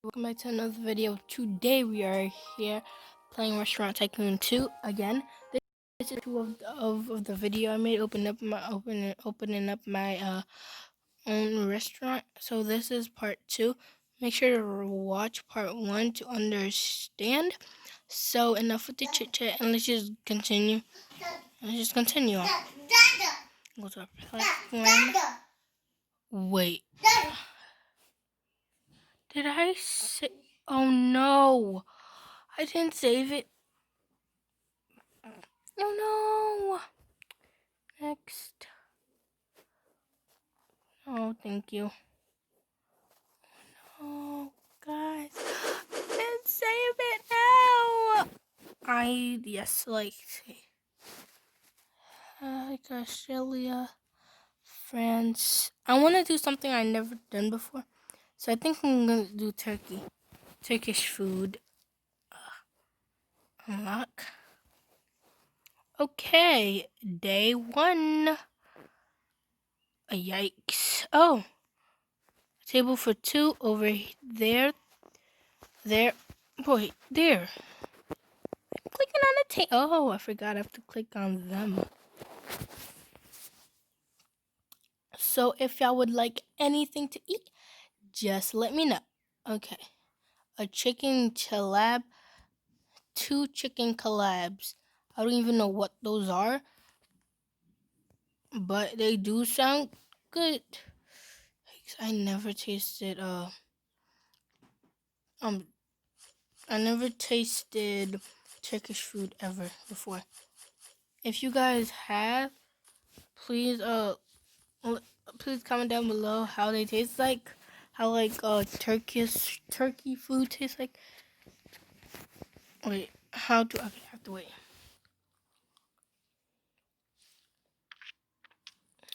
Welcome back to another video. Today we are here playing Restaurant Tycoon 2 again. This is two of the video I made opening up my own restaurant. So this is part 2. Make sure to watch part 1 to understand. So enough with the chit chat and let's just continue. On. Go to our platform. Wait. Did I say? Oh no! I didn't save it. Oh no! Next. Oh, thank you. Oh, guys. Let's save it now! like Australia, France. I want to do something I never done before. So I think I'm going to do Turkey. Turkish food. Unlock. Okay, day 1. Yikes. Oh. Table for 2 over there. There. Boy, there. I'm clicking on the table. Oh, I forgot I have to click on them. So if y'all would like anything to eat, just let me know. Okay. A chicken collab. 2 chicken collabs. I don't even know what those are. But they do sound good. I never tasted Turkish food ever before. If you guys have, please please comment down below how they taste like, how turkey food tastes like. Wait, how do I have to wait?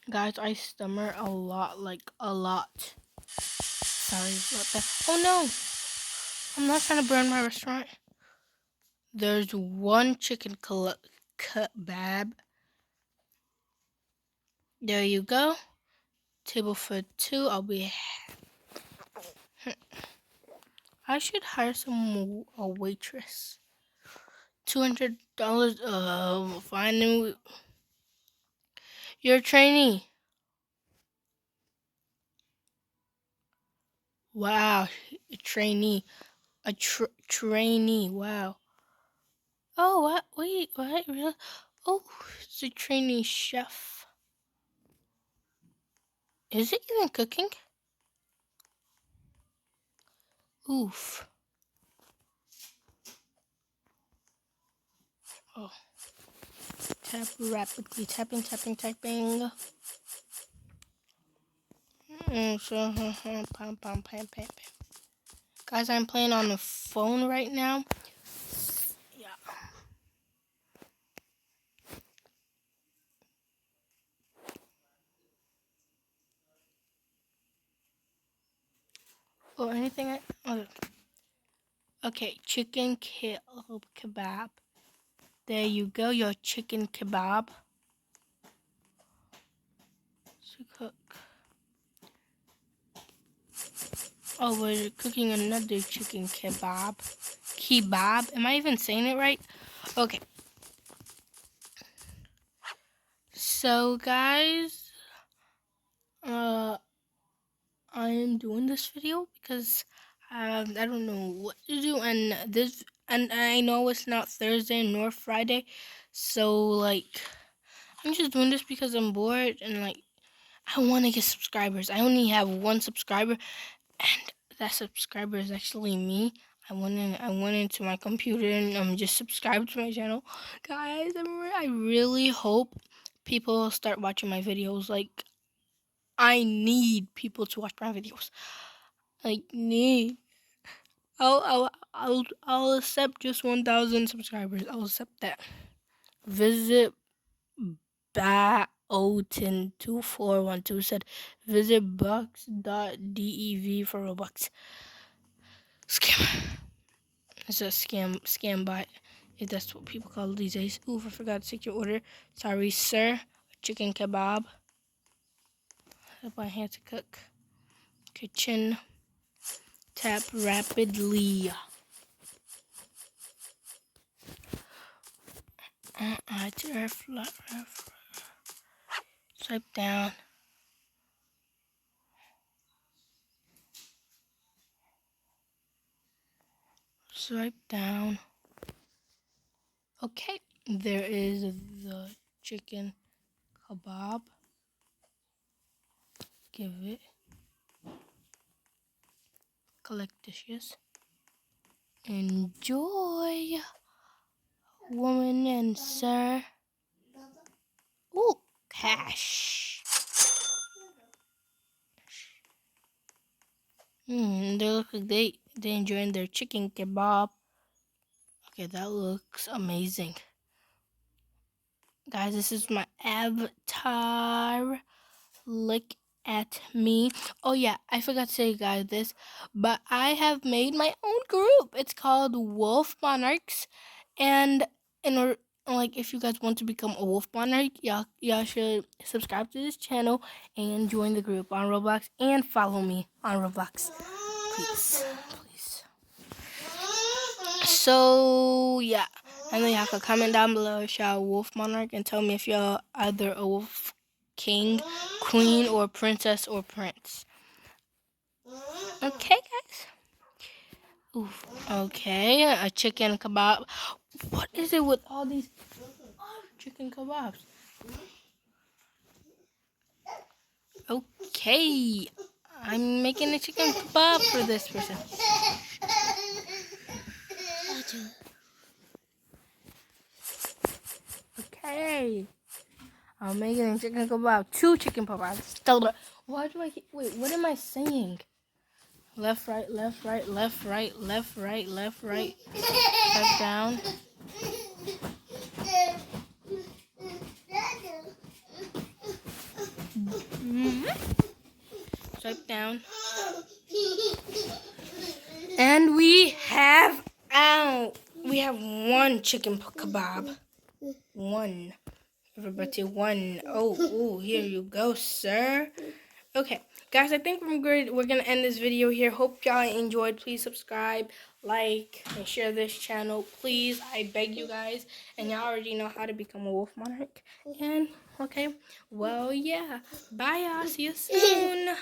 Guys, I stammer a lot, like a lot. Sorry about that. Oh no! I'm not trying to burn my restaurant. There's 1 chicken kebab. There you go. Table for 2. I should hire a waitress. $200. Fine. You're a trainee. Wow, a trainee. A trainee. Wow. Oh, what? Wait, what? Really? Oh, it's a trainee chef. Is it even cooking? Oof. Oh. Tap rapidly. Tapping. Pam, pam, pam, pam. Guys, I'm playing on the phone right now. Yeah. Or anything. Okay, chicken kebab. There you go, your chicken kebab. To cook. Oh, we're cooking another chicken kebab. Kebab. Am I even saying it right? Okay. So, guys, I am doing this video because I don't know what to do, and I know it's not Thursday nor Friday, so like I'm just doing this because I'm bored and like I want to get subscribers. I only have 1 subscriber, and that subscriber is actually me. I went into my computer and just subscribed to my channel, guys. I really hope people start watching my videos. Like, I need people to watch my videos. Like, need. I'll accept just 1,000 subscribers. I'll accept that. Visit Baotin2412 said, visit bucks.dev for Robux. Scam. It's a scam bot. If that's what people call it these days. Oof, I forgot to take your order. Sorry, sir. Chicken kebab. Help my hand to cook. Kitchen. Tap rapidly. Swipe down. Swipe down. Okay, there is the chicken kebab. Give it. Collect dishes. Enjoy, woman and sir. Ooh, cash. They look like they enjoying their chicken kebab. Okay, that looks amazing. Guys, this is my avatar. Look at me. Oh yeah, I forgot to say guys this, but I have made my own group. It's called Wolf Monarchs, and in order, like, if you guys want to become a wolf monarch, y'all should subscribe to this channel and join the group on Roblox and follow me on Roblox, please. So yeah, and then y'all can comment down below if y'all a wolf monarch and tell me if y'all either a wolf king, queen, or princess or prince. Okay, guys. Oof. Okay, a chicken kebab. What is it with all these chicken kebabs? Okay, I'm making a chicken kebab for this person. Okay, I'm making a chicken kebab. 2 chicken kebabs. Why do I wait? What am I saying? Left, right, left, right, left, right, left, right, left, right. Step down. Swipe down. And we have out. We have 1 chicken kebab. 1. Everybody 1. Oh, here you go, sir. Okay, guys, I think we're gonna end this video here. Hope y'all enjoyed. Please subscribe, like, and share this channel, please. I beg you guys. And y'all already know how to become a wolf monarch. And okay, well, yeah. Bye, y'all. See you soon.